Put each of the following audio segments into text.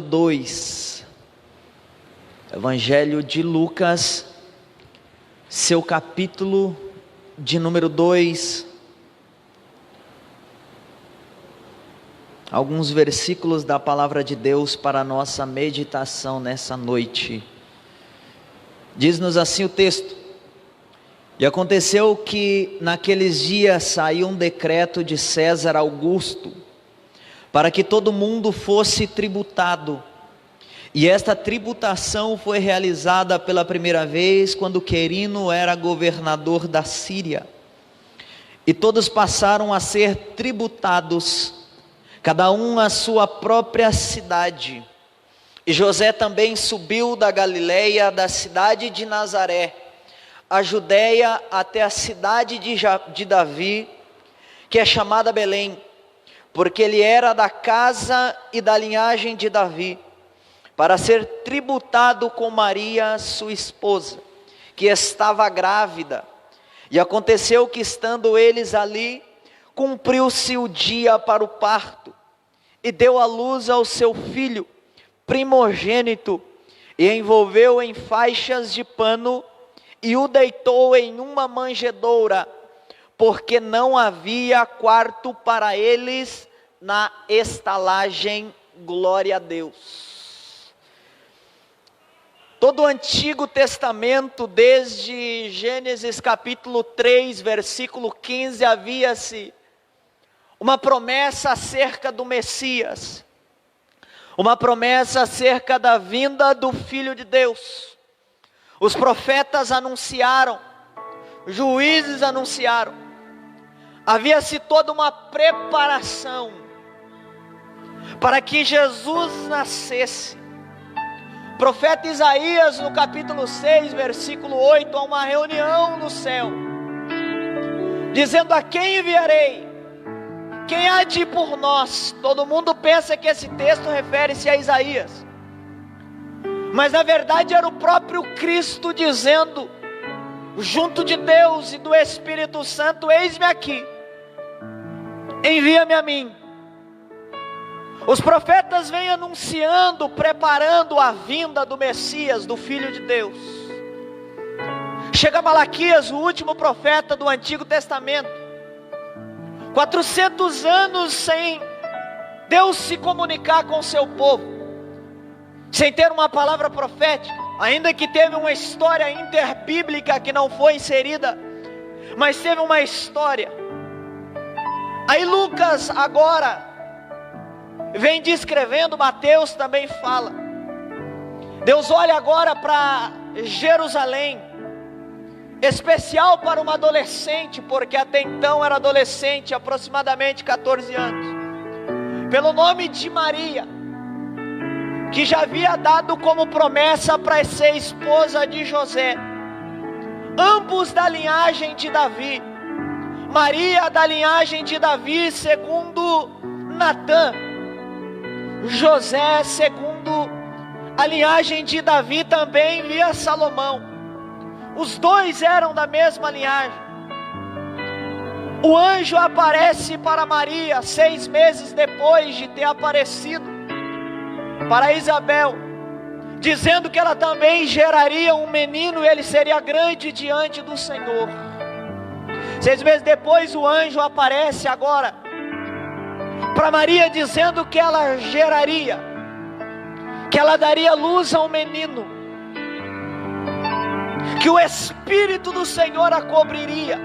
2, Evangelho de Lucas, seu capítulo de número 2, alguns versículos da palavra de Deus para a nossa meditação nessa noite. Diz-nos assim o texto: e aconteceu que naqueles dias saiu um decreto de César Augusto, para que todo mundo fosse tributado. E esta tributação foi realizada pela primeira vez quando Quirino era governador da Síria. E todos passaram a ser tributados, cada um à sua própria cidade. E José também subiu da Galileia, da cidade de Nazaré, a Judéia, até a cidade de Davi, que é chamada Belém, porque ele era da casa e da linhagem de Davi, para ser tributado com Maria, sua esposa, que estava grávida. E aconteceu que, estando eles ali, cumpriu-se o dia para o parto, e deu à luz ao seu filho primogênito, e envolveu em faixas de pano, e o deitou em uma manjedoura, porque não havia quarto para eles na estalagem. Glória a Deus. Todo o Antigo Testamento, desde Gênesis capítulo 3, versículo 15, havia-se uma promessa acerca do Messias, uma promessa acerca da vinda do Filho de Deus. Os profetas anunciaram, juízes anunciaram, havia-se toda uma preparação para que Jesus nascesse. O profeta Isaías, no capítulo 6, versículo 8, há uma reunião no céu, dizendo: a quem enviarei? Quem há de ir por nós? Todo mundo pensa que esse texto refere-se a Isaías, mas na verdade era o próprio Cristo dizendo, junto de Deus e do Espírito Santo: eis-me aqui, envia-me a mim. Os profetas vêm anunciando, preparando a vinda do Messias, do Filho de Deus. Chega Malaquias, o último profeta do Antigo Testamento, 400 anos sem Deus se comunicar com o seu povo, sem ter uma palavra profética, ainda que teve uma história interbíblica que não foi inserida, mas teve uma história. Aí Lucas agora vem descrevendo, Mateus também fala. Deus olha agora para Jerusalém, especial para uma adolescente, porque até então era adolescente, aproximadamente 14 anos, pelo nome de Maria, que já havia dado como promessa para ser esposa de José, ambos da linhagem de Davi. Maria da linhagem de Davi segundo Natã, José segundo a linhagem de Davi também via Salomão. Os dois eram da mesma linhagem. O anjo aparece para Maria 6 meses depois de ter aparecido para Isabel, dizendo que ela também geraria um menino e ele seria grande diante do Senhor. 6 meses depois o anjo aparece agora para Maria, dizendo que ela geraria, que ela daria luz a um menino, que o Espírito do Senhor a cobriria.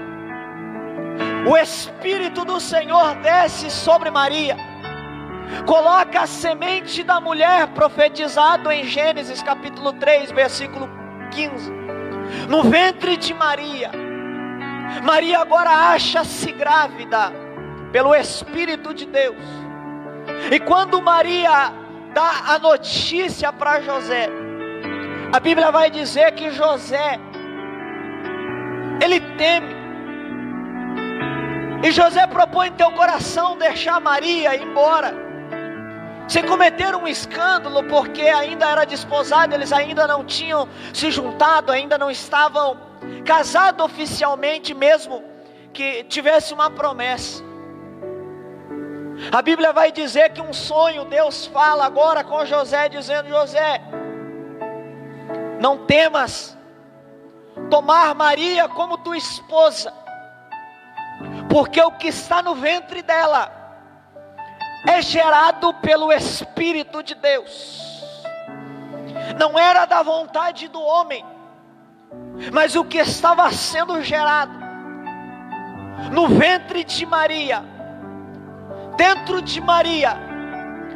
O Espírito do Senhor desce sobre Maria, coloca a semente da mulher, profetizado em Gênesis capítulo 3, versículo 15, no ventre de Maria. Maria agora acha-se grávida pelo Espírito de Deus. E quando Maria dá a notícia para José, a Bíblia vai dizer que José, ele teme. E José propõe em teu coração deixar Maria ir embora, sem cometer um escândalo, porque ainda era desposado, eles ainda não tinham se juntado, ainda não estavam casados oficialmente, mesmo que tivesse uma promessa. A Bíblia vai dizer que um sonho, Deus fala agora com José, dizendo: José, não temas tomar Maria como tua esposa, porque o que está no ventre dela é gerado pelo Espírito de Deus. Não era da vontade do homem, mas o que estava sendo gerado no ventre de Maria, dentro de Maria,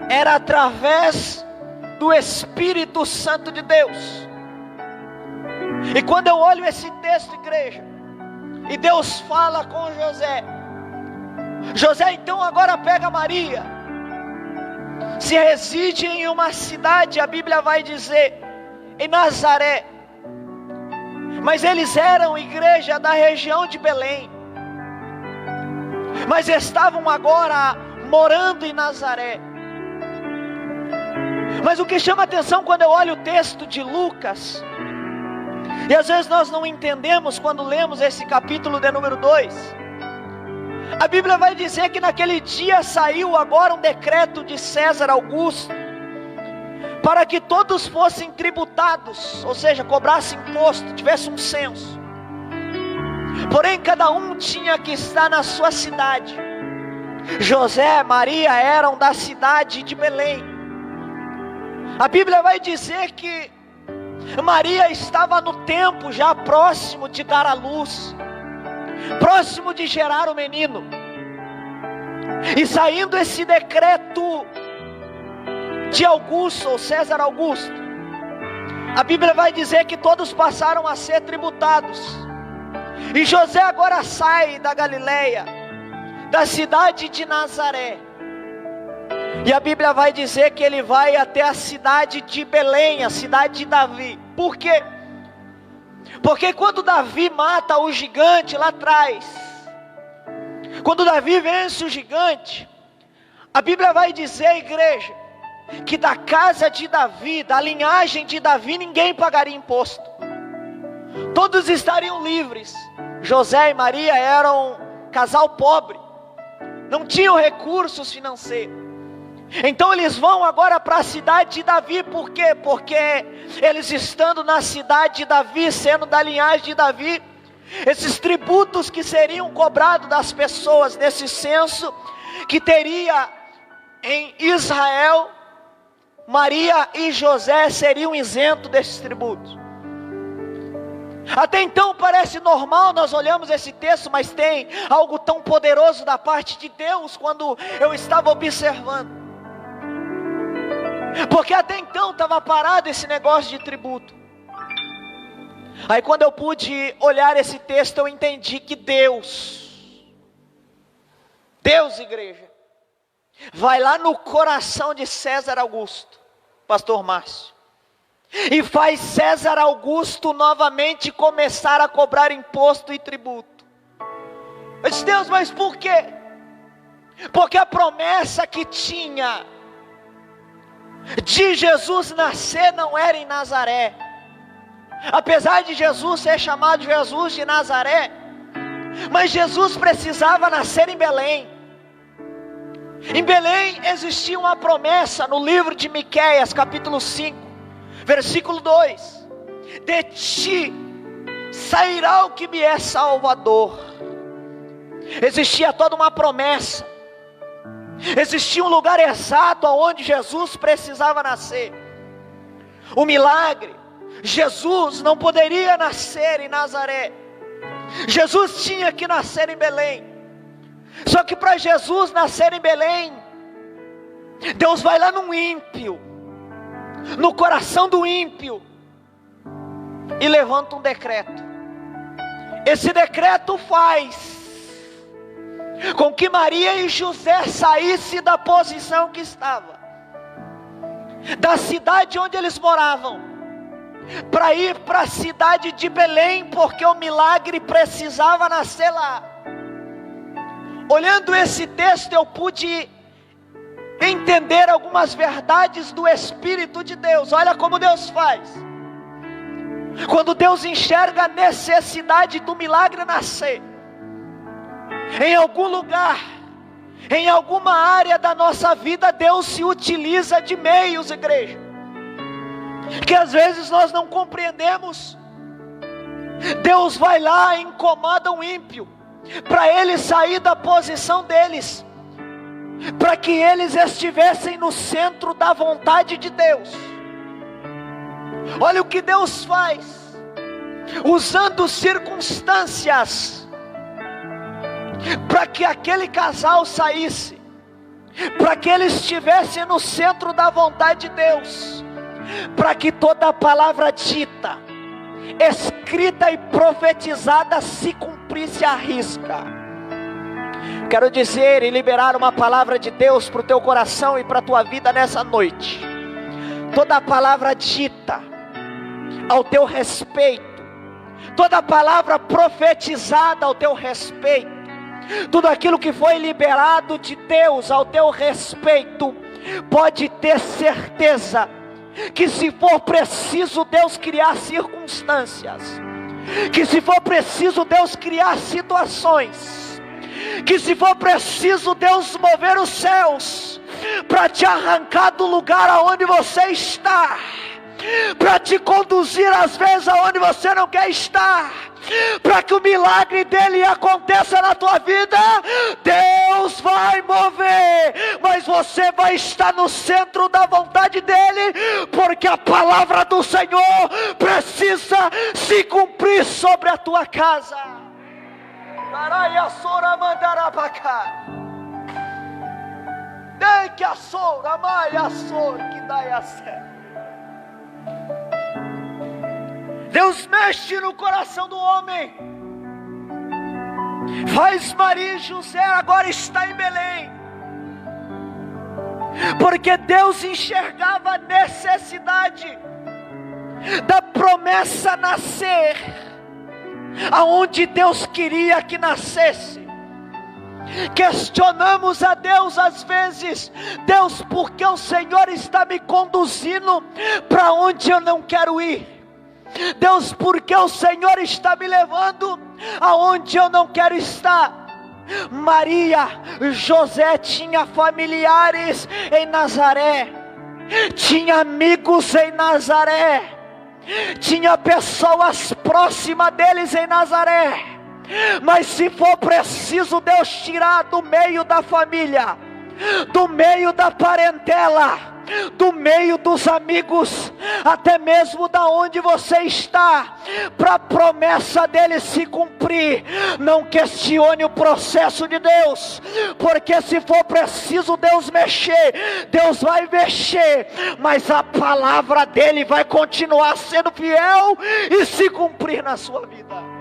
era através do Espírito Santo de Deus. E quando eu olho esse texto, igreja, e Deus fala com José, José então agora pega Maria, se reside em uma cidade, a Bíblia vai dizer, em Nazaré, mas eles eram igreja da região de Belém, mas estavam agora morando em Nazaré. Mas o que chama atenção quando eu olho o texto de Lucas, e às vezes nós não entendemos quando lemos esse capítulo de número 2, a Bíblia vai dizer que naquele dia saiu agora um decreto de César Augusto, para que todos fossem tributados, ou seja, cobrassem imposto, tivesse um censo. Porém cada um tinha que estar na sua cidade. José, Maria eram da cidade de Belém. A Bíblia vai dizer que Maria estava no tempo já próximo de dar à luz, próximo de gerar o menino. E saindo esse decreto de Augusto, ou César Augusto, a Bíblia vai dizer que todos passaram a ser tributados. E José agora sai da Galileia, da cidade de Nazaré, e a Bíblia vai dizer que ele vai até a cidade de Belém, a cidade de Davi. Por quê? Porque quando Davi mata o gigante lá atrás, quando Davi vence o gigante, a Bíblia vai dizer, igreja, que da casa de Davi, da linhagem de Davi, ninguém pagaria imposto. Todos estariam livres. José e Maria eram um casal pobre, não tinham recursos financeiros. Então eles vão agora para a cidade de Davi. Por quê? Porque eles estando na cidade de Davi, sendo da linhagem de Davi, esses tributos que seriam cobrados das pessoas nesse censo que teria em Israel, Maria e José seriam isentos desses tributos. Até então parece normal, nós olhamos esse texto, mas tem algo tão poderoso da parte de Deus quando eu estava observando. Porque até então estava parado esse negócio de tributo. Aí quando eu pude olhar esse texto, eu entendi que Deus, igreja, vai lá no coração de César Augusto, pastor Márcio, e faz César Augusto novamente começar a cobrar imposto e tributo. Eu disse: Deus, mas por quê? Porque a promessa que tinha de Jesus nascer não era em Nazaré. Apesar de Jesus ser chamado Jesus de Nazaré, mas Jesus precisava nascer em Belém. Em Belém existia uma promessa no livro de Miqueias, capítulo 5, versículo 2: de ti sairá o que me é salvador. Existia toda uma promessa, existia um lugar exato onde Jesus precisava nascer. O milagre, Jesus não poderia nascer em Nazaré, Jesus tinha que nascer em Belém. Só que para Jesus nascer em Belém, Deus vai lá num ímpio, no coração do ímpio, e levanta um decreto. Esse decreto faz com que Maria e José saíssem da posição que estava, da cidade onde eles moravam, para ir para a cidade de Belém, porque o milagre precisava nascer lá. Olhando esse texto, eu pude entender algumas verdades do Espírito de Deus. Olha como Deus faz. Quando Deus enxerga a necessidade do milagre nascer em algum lugar, Em alguma área da nossa vida, Deus se utiliza de meios, igreja, que às vezes nós não compreendemos. Deus vai lá e incomoda um ímpio, para ele sair da posição deles, para que eles estivessem no centro da vontade de Deus. Olha o que Deus faz, usando circunstâncias, para que aquele casal saísse, para que eles estivessem no centro da vontade de Deus, para que toda a palavra dita, escrita e profetizada se cumprisse à risca. Quero dizer e liberar uma palavra de Deus para o teu coração e para a tua vida nessa noite. Toda a palavra dita ao teu respeito, toda a palavra profetizada ao teu respeito, tudo aquilo que foi liberado de Deus ao teu respeito, pode ter certeza que se for preciso Deus criar circunstâncias, que se for preciso Deus criar situações, que se for preciso Deus mover os céus, para te arrancar do lugar aonde você está, para te conduzir às vezes aonde você não quer estar, para que o milagre dele aconteça na tua vida, Deus vai mover, mas você vai estar no centro da vontade dele, porque a palavra do Senhor precisa se cumprir sobre a tua casa. Deus mexe no coração do homem, faz Maria e José agora estar em Belém, porque Deus enxergava a necessidade da promessa nascer aonde Deus queria que nascesse. Questionamos a Deus às vezes: Deus, por que o Senhor está me conduzindo para onde eu não quero ir? Deus, por que o Senhor está me levando aonde eu não quero estar? Maria, José tinha familiares em Nazaré, tinha amigos em Nazaré, tinha pessoas próximas deles em Nazaré, mas se for preciso Deus tirar do meio da família, do meio da parentela, do meio dos amigos, até mesmo da onde você está, para a promessa dele se cumprir, não questione o processo de Deus, porque se for preciso Deus mexer, Deus vai mexer, mas a palavra dele vai continuar sendo fiel e se cumprir na sua vida.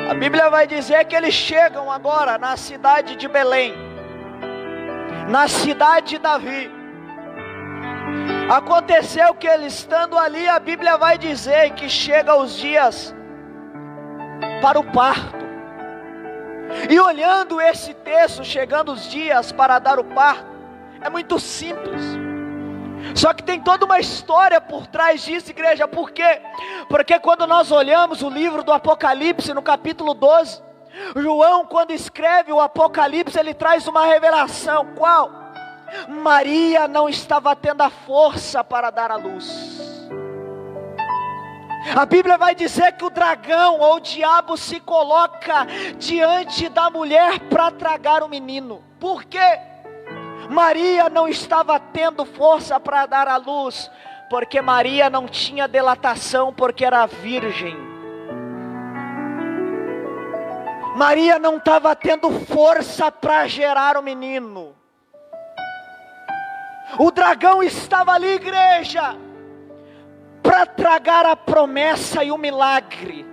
A Bíblia vai dizer que eles chegam agora na cidade de Belém, na cidade de Davi. Aconteceu que eles estando ali, a Bíblia vai dizer que chega os dias para o parto. E olhando esse texto, chegando os dias para dar o parto, é muito simples. Só que tem toda uma história por trás disso, igreja. Por quê? Porque quando nós olhamos o livro do Apocalipse, no capítulo 12, João, quando escreve o Apocalipse, ele traz uma revelação. Qual? Maria não estava tendo a força para dar à luz. A Bíblia vai dizer que o dragão ou o diabo se coloca diante da mulher para tragar o menino. Por quê? Maria não estava tendo força para dar à luz, porque Maria não tinha dilatação, porque era virgem. Maria não estava tendo força para gerar o menino. O dragão estava ali, igreja, para tragar a promessa e o milagre.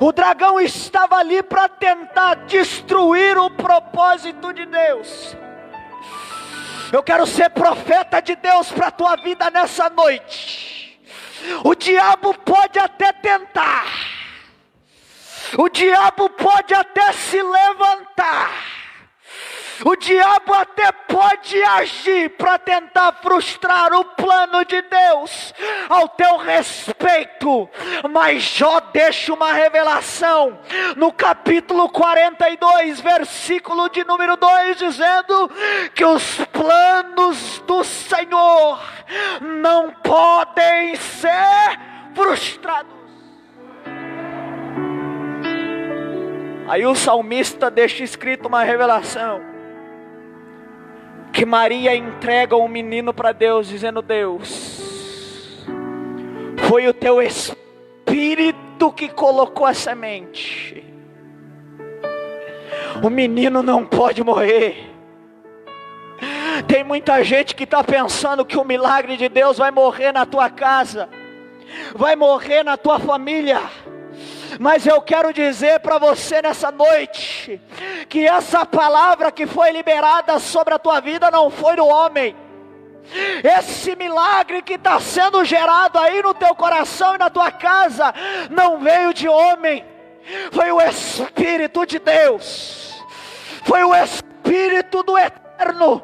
O dragão estava ali para tentar destruir o propósito de Deus. Eu quero ser profeta de Deus para a tua vida nessa noite. O diabo pode até tentar, o diabo pode até se levantar, O diabo até pode agir para tentar frustrar o plano de Deus ao teu respeito, mas Jó deixa uma revelação no capítulo 42, versículo de número 2, dizendo que os planos do Senhor não podem ser frustrados. Aí o salmista deixa escrito uma revelação, que Maria entrega um menino para Deus, dizendo: Deus, foi o teu Espírito que colocou a semente, o menino não pode morrer. Tem muita gente que está pensando que o milagre de Deus vai morrer na tua casa, vai morrer na tua família. Mas eu quero dizer para você nessa noite, que essa palavra que foi liberada sobre a tua vida não foi do homem. Esse milagre que está sendo gerado aí no teu coração e na tua casa, não veio de homem, foi o Espírito de Deus, foi o Espírito do Eterno,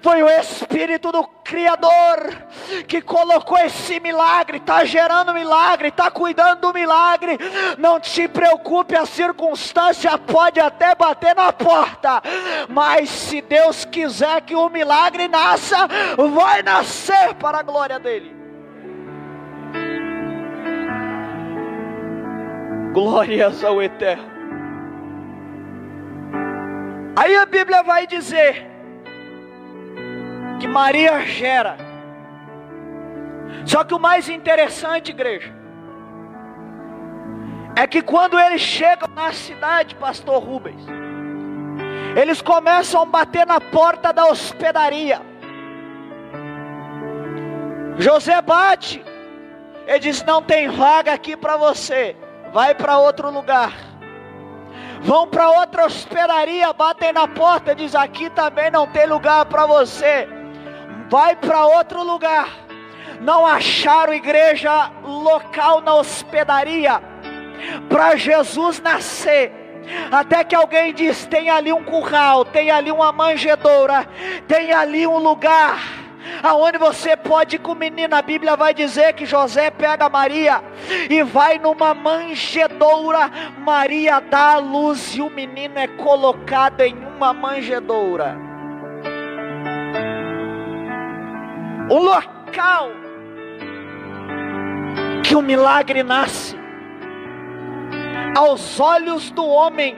foi o Espírito do Criador que colocou esse milagre, está gerando milagre, está cuidando do milagre. Não te preocupe, a circunstância pode até bater na porta, mas se Deus quiser que o milagre nasça, vai nascer para a glória dele. Glórias ao Eterno. Aí a Bíblia vai dizer que Maria gera. Só que o mais interessante, igreja, é que quando eles chegam na cidade, pastor Rubens, eles começam a bater na porta da hospedaria. José bate, ele diz: não tem vaga aqui para você, vai para outro lugar. Vão para outra hospedaria, batem na porta, diz: aqui também não tem lugar para você, vai para outro lugar. Não acharam igreja local na hospedaria para Jesus nascer, até que alguém diz: tem ali um curral, tem ali uma manjedoura, tem ali um lugar aonde você pode ir com o menino. A Bíblia vai dizer que José pega Maria e vai numa manjedoura. Maria dá a luz e o menino é colocado em uma manjedoura. O local que o milagre nasce, aos olhos do homem,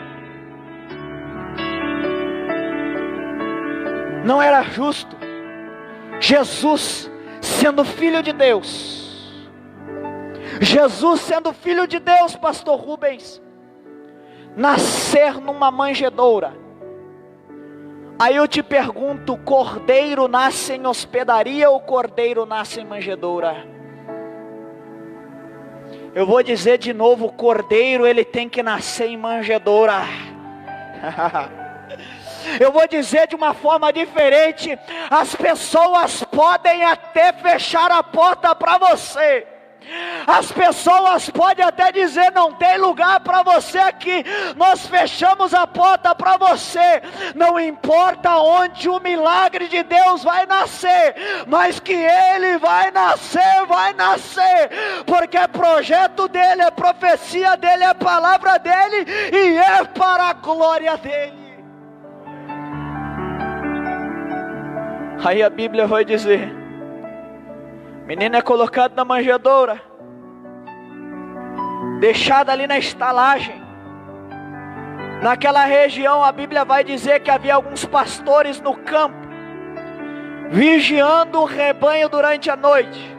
não era justo Jesus sendo filho de Deus, Jesus sendo filho de Deus, pastor Rubens, nascer numa manjedoura. Aí eu te pergunto: cordeiro nasce em hospedaria ou cordeiro nasce em manjedoura? Eu vou dizer de novo: cordeiro ele tem que nascer em manjedoura. Eu vou dizer de uma forma diferente: as pessoas podem até fechar a porta para você, as pessoas podem até dizer: não tem lugar para você aqui, nós fechamos a porta para você. Não importa onde o milagre de Deus vai nascer, mas que ele vai nascer, porque é projeto dele, é profecia dele, é palavra dele e é para a glória dele. Aí a Bíblia vai dizer: menino é colocado na manjedoura, deixado ali na estalagem. Naquela região a Bíblia vai dizer que havia alguns pastores no campo, vigiando o rebanho durante a noite.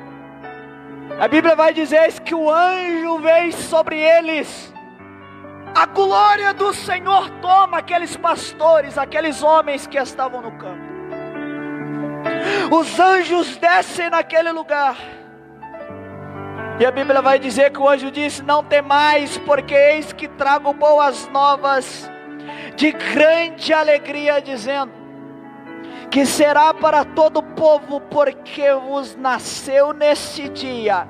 A Bíblia vai dizer que o anjo veio sobre eles, a glória do Senhor toma aqueles pastores, aqueles homens que estavam no campo. Os anjos descem naquele lugar, e a Bíblia vai dizer que o anjo disse: não temais, porque eis que trago boas novas de grande alegria, dizendo que será para todo o povo, porque vos nasceu nesse dia,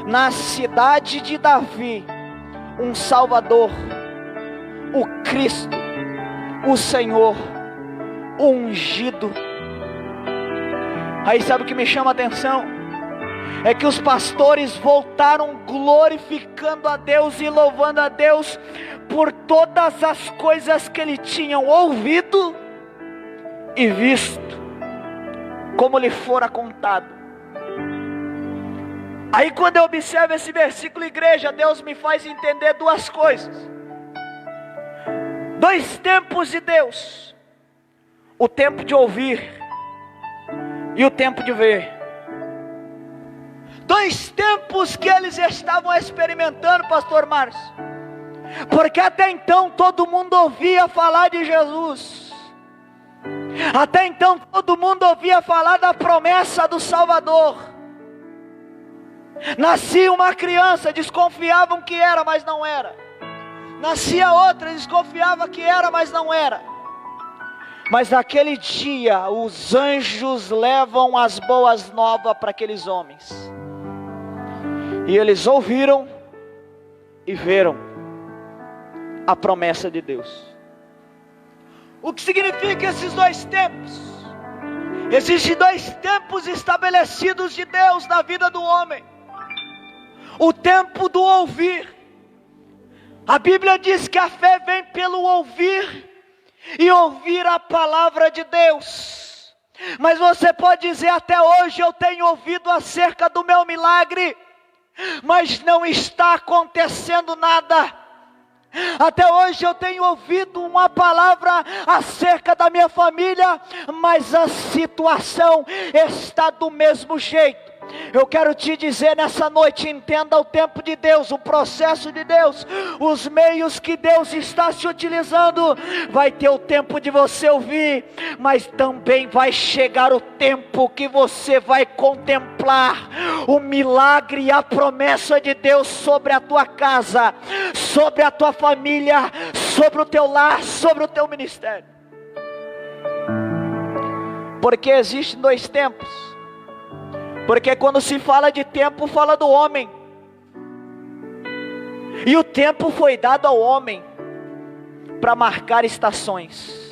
na cidade de Davi, um Salvador, o Cristo, o Senhor, ungido. Aí sabe o que me chama a atenção? É que os pastores voltaram glorificando a Deus e louvando a Deus por todas as coisas que ele tinham ouvido e visto, como lhe fora contado. Aí quando eu observo esse versículo, igreja, Deus me faz entender duas coisas. Dois tempos de Deus: o tempo de ouvir e o tempo de ver. Dois tempos que eles estavam experimentando, pastor Márcio, porque até então todo mundo ouvia falar de Jesus, até então todo mundo ouvia falar da promessa do Salvador. Nascia uma criança, desconfiavam que era, mas não era. Nascia outra, desconfiava que era, mas não era. Mas naquele dia, os anjos levam as boas novas para aqueles homens. E eles ouviram e viram a promessa de Deus. O que significa esses dois tempos? Existem dois tempos estabelecidos de Deus na vida do homem. O tempo do ouvir. A Bíblia diz que a fé vem pelo ouvir e ouvir a palavra de Deus. Mas você pode dizer: até hoje eu tenho ouvido acerca do meu milagre, mas não está acontecendo nada. Até hoje eu tenho ouvido uma palavra acerca da minha família, mas a situação está do mesmo jeito. Eu quero te dizer nessa noite: entenda o tempo de Deus, o processo de Deus, os meios que Deus está se utilizando. Vai ter o tempo de você ouvir, mas também vai chegar o tempo que você vai contemplar o milagre e a promessa de Deus sobre a tua casa, sobre a tua família, sobre o teu lar, sobre o teu ministério. Porque existem dois tempos. Porque quando se fala de tempo, fala do homem. E o tempo foi dado ao homem para marcar estações.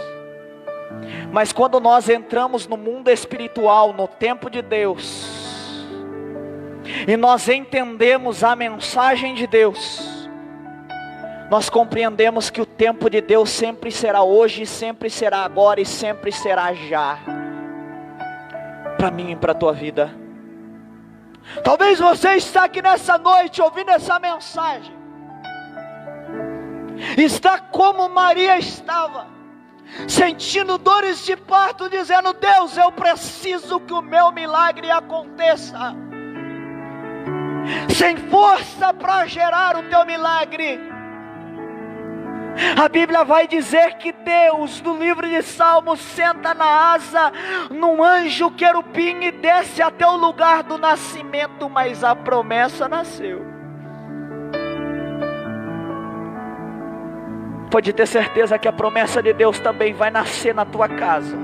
Mas quando nós entramos no mundo espiritual, no tempo de Deus, e nós entendemos a mensagem de Deus, nós compreendemos que o tempo de Deus sempre será hoje, sempre será agora e sempre será já. Para mim e para a tua vida. Talvez você está aqui nessa noite ouvindo essa mensagem, está como Maria estava, sentindo dores de parto, dizendo: Deus, eu preciso que o meu milagre aconteça, sem força para gerar o teu milagre. A Bíblia vai dizer que Deus, no livro de Salmos, senta na asa num anjo querubim e desce até o lugar do nascimento, mas a promessa nasceu. Pode ter certeza que a promessa de Deus também vai nascer na tua casa,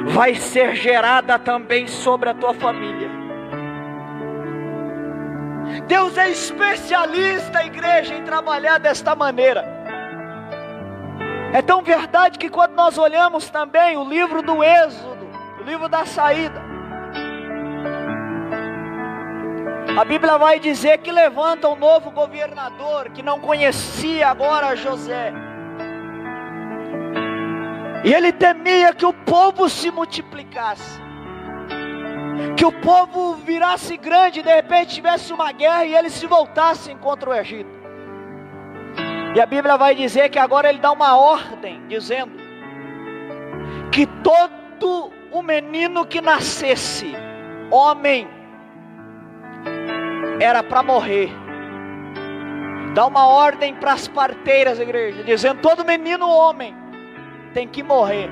vai ser gerada também sobre a tua família. Deus é especialista, igreja, em trabalhar desta maneira. É tão verdade que quando nós olhamos também o livro do Êxodo, o livro da saída, a Bíblia vai dizer que levanta um novo governador que não conhecia agora José. E ele temia que o povo se multiplicasse, que o povo virasse grande, de repente tivesse uma guerra e eles se voltassem contra o Egito. E a Bíblia vai dizer que agora ele dá uma ordem, dizendo que todo o menino que nascesse, homem, era para morrer. Dá uma ordem para as parteiras, igreja, dizendo: todo menino homem tem que morrer.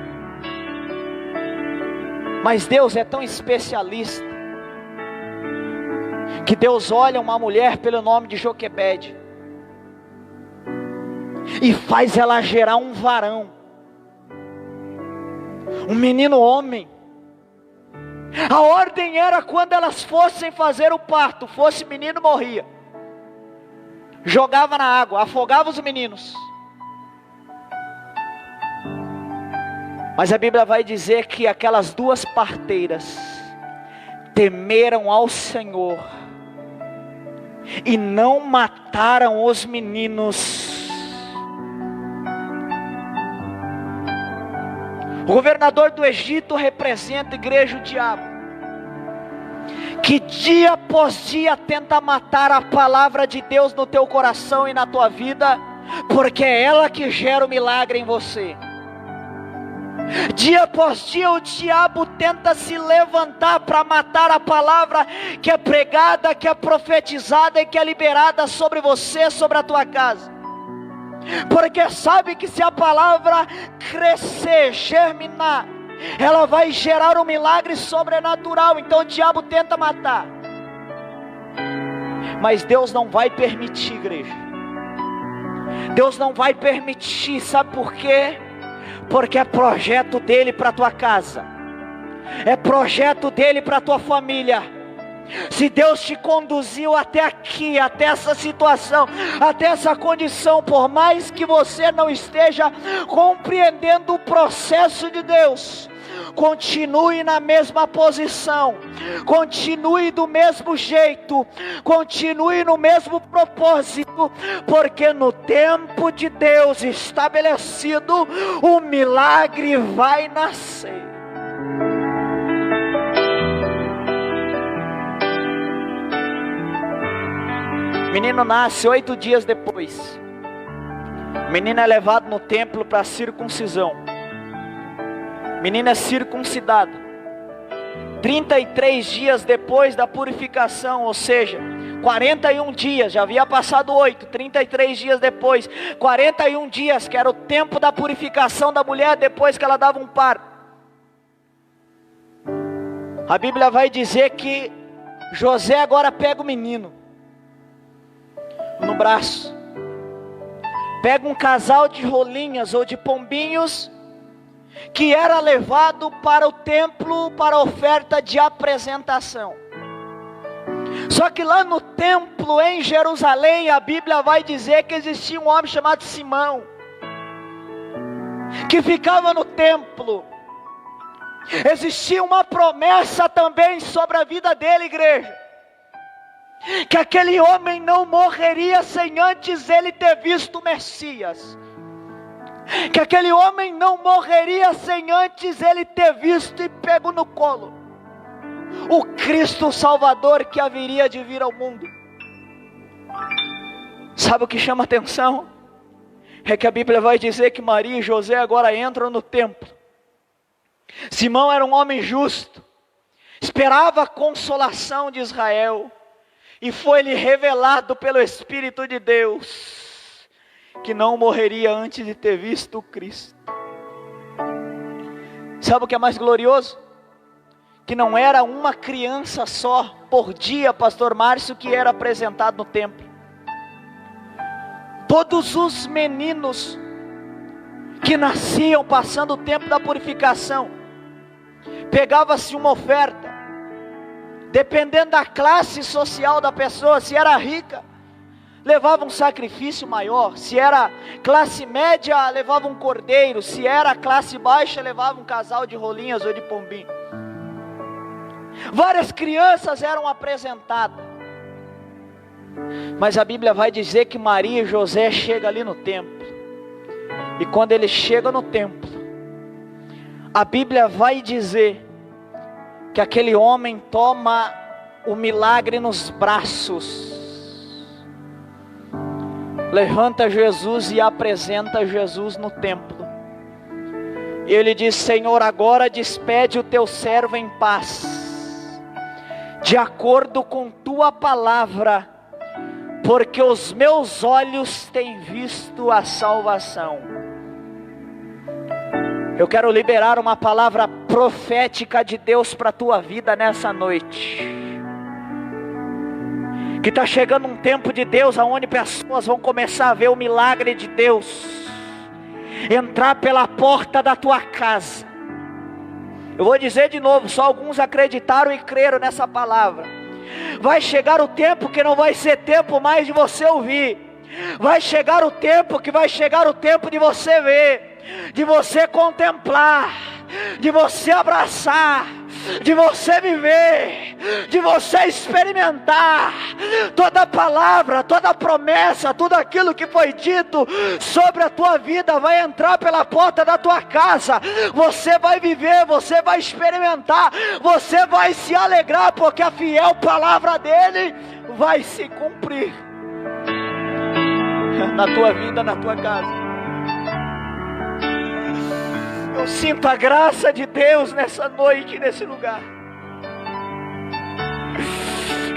Mas Deus é tão especialista, que Deus olha uma mulher pelo nome de Joquebede e faz ela gerar um varão, um menino homem. A ordem era: quando elas fossem fazer o parto, fosse menino, morria, jogava na água, afogava os meninos. Mas a Bíblia vai dizer que aquelas duas parteiras temeram ao Senhor e não mataram os meninos. O governador do Egito representa a igreja, o diabo, que dia após dia tenta matar a palavra de Deus no teu coração e na tua vida, porque é ela que gera o milagre em você. Dia após dia o diabo tenta se levantar para matar a palavra que é pregada, que é profetizada e que é liberada sobre você, sobre a tua casa, porque sabe que se a palavra crescer, germinar, ela vai gerar um milagre sobrenatural. Então o diabo tenta matar, mas Deus não vai permitir, igreja. Deus não vai permitir, sabe por quê? Porque é projeto dele para a tua casa, é projeto dele para a tua família. Se Deus te conduziu até aqui, até essa situação, até essa condição, por mais que você não esteja compreendendo o processo de Deus, continue na mesma posição, continue do mesmo jeito, continue no mesmo propósito, porque no tempo de Deus estabelecido, o milagre vai nascer. O menino nasce 8 dias depois. O menino é levado no templo para circuncisão. O menino é circuncidado 33 dias depois da purificação, ou seja, 41 dias, já havia passado 8, 33 dias depois, 41 dias, que era o tempo da purificação da mulher depois que ela dava um parto. A Bíblia vai dizer que José agora pega o menino no braço, pega um casal de rolinhas ou de pombinhos, que era levado para o templo para oferta de apresentação. Só que lá no templo em Jerusalém, a Bíblia vai dizer que existia um homem chamado Simão, que ficava no templo. Existia uma promessa também sobre a vida dele, igreja, que aquele homem não morreria sem antes ele ter visto o Messias, que aquele homem não morreria sem antes ele ter visto e pego no colo o Cristo Salvador que haveria de vir ao mundo. Sabe o que chama atenção? É que a Bíblia vai dizer que Maria e José agora entram no templo. Simão era um homem justo, esperava a consolação de Israel, e foi-lhe revelado pelo Espírito de Deus que não morreria antes de ter visto o Cristo. Sabe o que é mais glorioso? Que não era uma criança só por dia, pastor Márcio, que era apresentado no templo. Todos os meninos que nasciam passando o tempo da purificação, pegava-se uma oferta, dependendo da classe social da pessoa. Se era rica, levava um sacrifício maior. Se era classe média, levava um cordeiro. Se era classe baixa, levava um casal de rolinhas ou de pombinho. Várias crianças eram apresentadas. Mas a Bíblia vai dizer que Maria e José chegam ali no templo. E quando eles chegam no templo, a Bíblia vai dizer que aquele homem toma o milagre nos braços, levanta Jesus e apresenta Jesus no templo. E ele diz: Senhor, agora despede o teu servo em paz, de acordo com tua palavra, porque os meus olhos têm visto a salvação. Eu quero liberar uma palavra profética de Deus para a tua vida nessa noite. Que está chegando um tempo de Deus, onde pessoas vão começar a ver o milagre de Deus entrar pela porta da tua casa. Eu vou dizer de novo, só alguns acreditaram e creram nessa palavra. Vai chegar o tempo que não vai ser tempo mais de você ouvir. Vai chegar o tempo que vai chegar o tempo de você ver, de você contemplar. de você abraçar, de você viver, de você experimentar toda palavra, toda promessa, tudo aquilo que foi dito sobre a tua vida vai entrar pela porta da tua casa. Você vai viver, você vai experimentar, você vai se alegrar, porque a fiel palavra dele vai se cumprir na tua vida, na tua casa. Eu sinto a graça de Deus nessa noite, nesse lugar.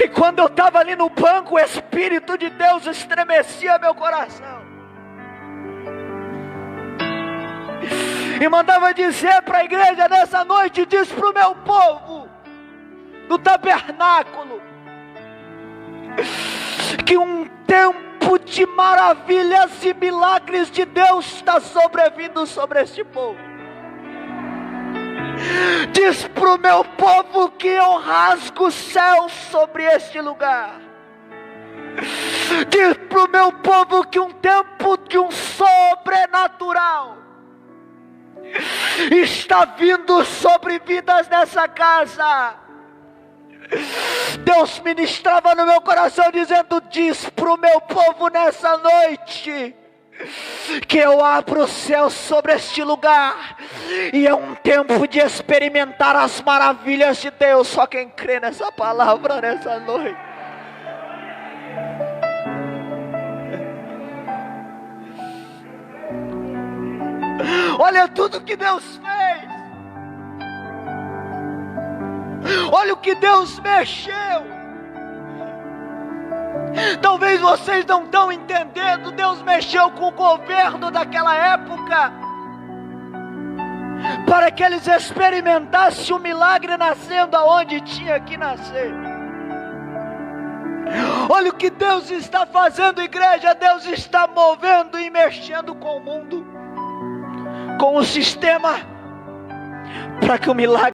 E quando eu estava ali no banco, o Espírito de Deus estremecia meu coração. E mandava dizer para a igreja nessa noite, diz para o meu povo, do tabernáculo, que um tempo de maravilhas e milagres de Deus está sobrevindo sobre este povo. Diz para o meu povo que eu rasgo o céu sobre este lugar. Diz para o meu povo que um tempo de um sobrenatural está vindo sobre vidas nessa casa. Deus ministrava no meu coração dizendo, diz para o meu povo nessa noite, que eu abro o céu sobre este lugar, e é um tempo de experimentar as maravilhas de Deus. Só quem crê nessa palavra nessa noite. Olha tudo que Deus fez. Olha o que Deus mexeu. Talvez vocês não estão entendendo. Deus mexeu com o governo daquela época, para que eles experimentassem o milagre nascendo aonde tinha que nascer. Olha o que Deus está fazendo, igreja. Deus está movendo e mexendo com o mundo, com o sistema, para que o milagre